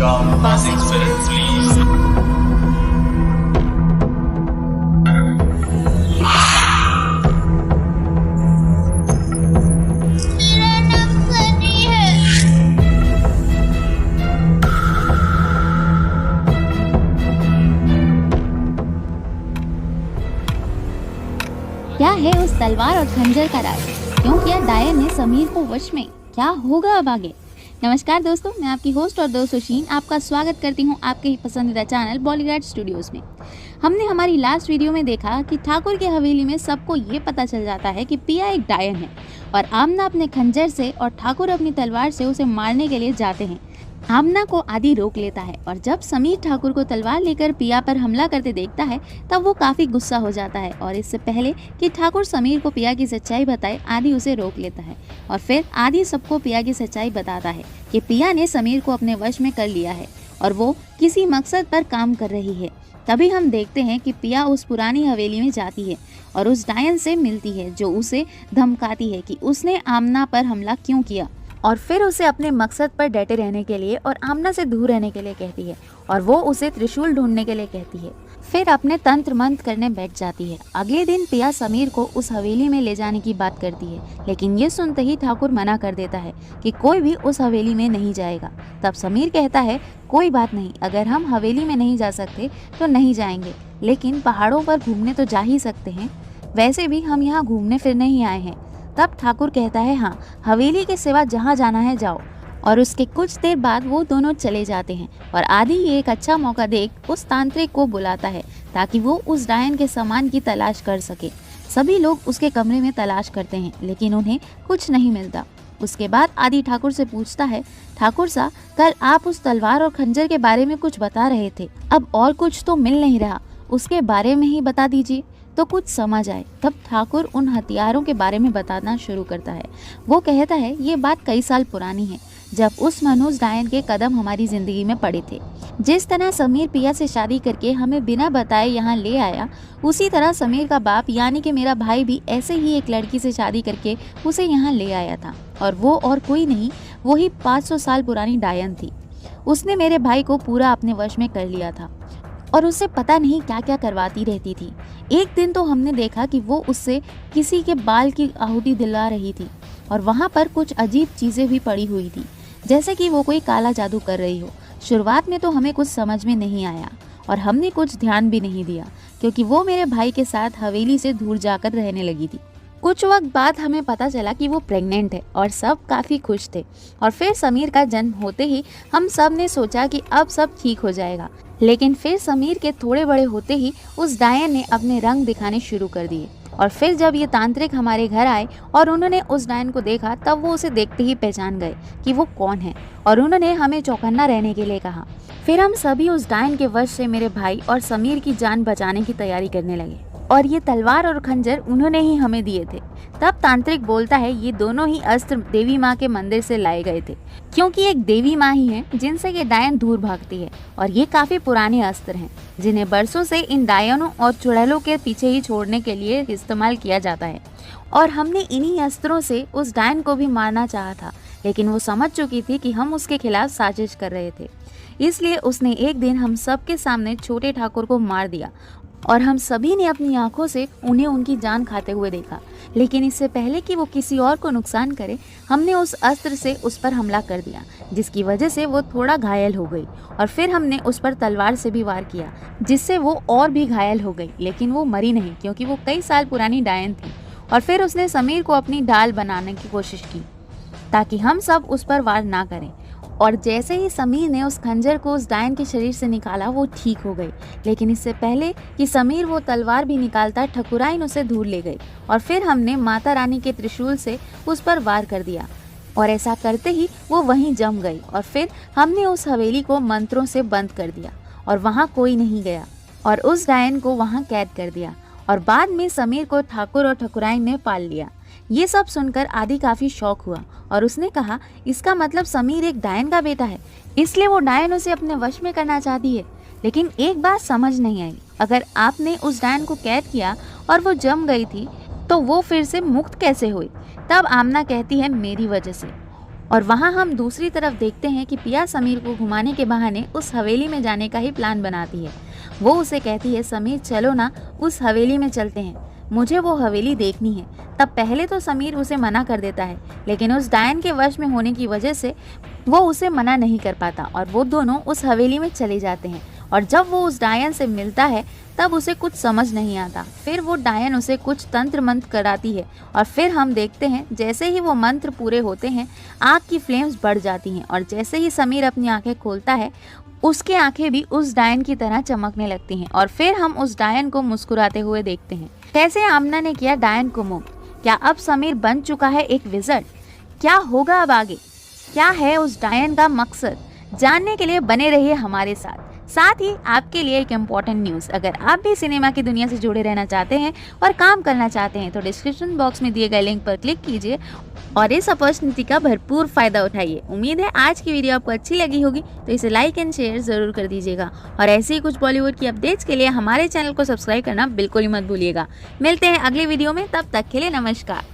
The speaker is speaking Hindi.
from passing spirits, please. मेरा नाम सनी है। क्या है उस तलवार और खंजर का राज? क्यों किया डायन ने समीर को वश में? क्या होगा अब आगे? नमस्कार दोस्तों, मैं आपकी होस्ट और दोस्त सुशीन आपका स्वागत करती हूं आपके ही पसंदीदा चैनल बॉलीवुड स्टूडियोज में। हमने हमारी लास्ट वीडियो में देखा कि ठाकुर की हवेली में सबको ये पता चल जाता है कि पिया एक डायन है और आमना अपने खंजर से और ठाकुर अपनी तलवार से उसे मारने के लिए जाते हैं। आमना को आदि रोक लेता है और जब समीर ठाकुर को तलवार लेकर पिया पर हमला करते देखता है तब वो काफ़ी गुस्सा हो जाता है और इससे पहले कि ठाकुर समीर को पिया की सच्चाई बताए आदि उसे रोक लेता है और फिर आदि सबको पिया की सच्चाई बताता है कि पिया ने समीर को अपने वश में कर लिया है और वो किसी मकसद पर काम कर रही है। तभी हम देखते हैं कि पिया उस पुरानी हवेली में जाती है और उस डायन से मिलती है जो उसे धमकाती है कि उसने आमना पर हमला क्यों किया और फिर उसे अपने मकसद पर डटे रहने के लिए और आमना से दूर रहने के लिए कहती है और वो उसे त्रिशूल ढूंढने के लिए कहती है। फिर अपने तंत्र मंत्र करने बैठ जाती है। अगले दिन पिया समीर को उस हवेली में ले जाने की बात करती है, लेकिन ये सुनते ही ठाकुर मना कर देता है कि कोई भी उस हवेली में नहीं जाएगा। तब समीर कहता है कोई बात नहीं, अगर हम हवेली में नहीं जा सकते तो नहीं जाएंगे, लेकिन पहाड़ों पर घूमने तो जा ही सकते हैं। वैसे भी हम यहाँ घूमने फिरने ही आए हैं। तब ठाकुर कहता है हाँ, हवेली के सिवा जहाँ जाना है जाओ। और उसके कुछ देर बाद वो दोनों चले जाते हैं और आदि ये एक अच्छा मौका देख उस तांत्रिक को बुलाता है ताकि वो उस डायन के सामान की तलाश कर सके। सभी लोग उसके कमरे में तलाश करते हैं लेकिन उन्हें कुछ नहीं मिलता। उसके बाद आदि ठाकुर से पूछता है, ठाकुर सा, कल आप उस तलवार और खंजर के बारे में कुछ बता रहे थे, अब और कुछ तो मिल नहीं रहा, उसके बारे में ही बता दीजिए तो कुछ समझ आए। तब ठाकुर उन हथियारों के बारे में बताना शुरू करता है। वो कहता है ये बात कई साल पुरानी है, जब उस मनोज डायन के कदम हमारी जिंदगी में पड़े थे। जिस तरह समीर पिया से शादी करके हमें बिना बताए यहाँ ले आया, उसी तरह समीर का बाप यानी कि मेरा भाई भी ऐसे ही एक लड़की से शादी करके उसे यहाँ ले आया था और वो और कोई नहीं, वही 500 साल पुरानी डायन थी। उसने मेरे भाई को पूरा अपने वश में कर लिया था और उससे पता नहीं क्या क्या करवाती रहती थी। एक दिन तो हमने देखा कि वो उससे किसी के बाल की आहुति दिला रही थी और वहाँ पर कुछ अजीब चीज़ें भी पड़ी हुई थी, जैसे कि वो कोई काला जादू कर रही हो। शुरुआत में तो हमें कुछ समझ में नहीं आया और हमने कुछ ध्यान भी नहीं दिया क्योंकि वो मेरे भाई के साथ हवेली से दूर जाकर रहने लगी थी। कुछ वक्त बाद हमें पता चला कि वो प्रेग्नेंट है और सब काफ़ी खुश थे। और फिर समीर का जन्म होते ही हम सब ने सोचा कि अब सब ठीक हो जाएगा, लेकिन फिर समीर के थोड़े बड़े होते ही उस डायन ने अपने रंग दिखाने शुरू कर दिए। और फिर जब ये तांत्रिक हमारे घर आए और उन्होंने उस डायन को देखा तब वो उसे देखते ही पहचान गए कि वो कौन है और उन्होंने हमें चौकन्ना रहने के लिए कहा। फिर हम सभी उस डायन के वश से मेरे भाई और समीर की जान बचाने की तैयारी करने लगे और ये तलवार और खंजर उन्होंने ही हमें दिए थे। तब तांत्रिक बोलता है ये दोनों ही अस्त्र देवी माँ के मंदिर से लाए गए थे, क्योंकि एक देवी माँ ही है जिनसे ये डायन दूर भागती है और ये काफी पुराने अस्त्र हैं जिन्हें बरसों से इन डायनों और चुड़ैलों के पीछे ही छोड़ने के लिए इस्तेमाल किया जाता है। और हमने इन्हीं अस्त्रों से उस डायन को भी मारना चाहा था, लेकिन वो समझ चुकी थी कि हम उसके खिलाफ साजिश कर रहे थे, इसलिए उसने एक दिन हम सबके सामने छोटे ठाकुर को मार दिया और हम सभी ने अपनी आंखों से उन्हें उनकी जान खाते हुए देखा। लेकिन इससे पहले कि वो किसी और को नुकसान करे, हमने उस अस्त्र से उस पर हमला कर दिया, जिसकी वजह से वो थोड़ा घायल हो गई और फिर हमने उस पर तलवार से भी वार किया, जिससे वो और भी घायल हो गई, लेकिन वो मरी नहीं क्योंकि वो कई साल पुरानी डायन थी। और फिर उसने समीर को अपनी ढाल बनाने की कोशिश की ताकि हम सब उस पर वार ना करें। और जैसे ही समीर ने उस खंजर को उस डायन के शरीर से निकाला वो ठीक हो गई, लेकिन इससे पहले कि समीर वो तलवार भी निकालता ठकुराइन उसे दूर ले गई और फिर हमने माता रानी के त्रिशूल से उस पर वार कर दिया और ऐसा करते ही वो वहीं जम गई और फिर हमने उस हवेली को मंत्रों से बंद कर दिया और वहाँ कोई नहीं गया और उस डायन को वहाँ कैद कर दिया और बाद में समीर को ठाकुर और ठकुराइन ने पाल लिया। ये सब सुनकर आदि काफी शौक हुआ और उसने कहा इसका मतलब समीर एक डायन का बेटा है, इसलिए वो डायन उसे अपने वश में करना चाहती है। लेकिन एक बात समझ नहीं आई, अगर आपने उस डायन को कैद किया और वो जम गई थी तो वो फिर से मुक्त कैसे हुई? तब आमना कहती है मेरी वजह से। और वहाँ हम दूसरी तरफ देखते हैं कि पिया समीर को घुमाने के बहाने उस हवेली में जाने का ही प्लान बनाती है। वो उसे कहती है, समीर चलो ना उस हवेली में चलते हैं, मुझे वो हवेली देखनी है। तब पहले तो समीर उसे मना कर देता है, लेकिन उस डायन के वश में होने की वजह से वो उसे मना नहीं कर पाता और वो दोनों उस हवेली में चले जाते हैं। और जब वो उस डायन से मिलता है तब उसे कुछ समझ नहीं आता। फिर वो डायन उसे कुछ तंत्र मंत्र कराती है और फिर हम देखते हैं जैसे ही वो मंत्र पूरे होते हैं आग की फ्लेम्स बढ़ जाती हैं और जैसे ही समीर अपनी आंखें खोलता है उसकी आंखें भी उस डायन की तरह चमकने लगती हैं और फिर हम उस डायन को मुस्कुराते हुए देखते हैं। कैसे आमना ने किया डायन को मुक्त? क्या अब समीर बन चुका है एक विज़र्ड? क्या होगा अब आगे? क्या है उस डायन का मकसद? जानने के लिए बने रहिए हमारे साथ ही आपके लिए एक इम्पॉर्टेंट न्यूज़, अगर आप भी सिनेमा की दुनिया से जुड़े रहना चाहते हैं और काम करना चाहते हैं तो डिस्क्रिप्शन बॉक्स में दिए गए लिंक पर क्लिक कीजिए और इस अपॉर्चुनिटी का भरपूर फायदा उठाइए। उम्मीद है आज की वीडियो आपको अच्छी लगी होगी, तो इसे लाइक एंड शेयर जरूर कर दीजिएगा और ऐसे ही कुछ बॉलीवुड की अपडेट्स के लिए हमारे चैनल को सब्सक्राइब करना बिल्कुल ही मत भूलिएगा। मिलते हैं अगली वीडियो में, तब तक के लिए नमस्कार।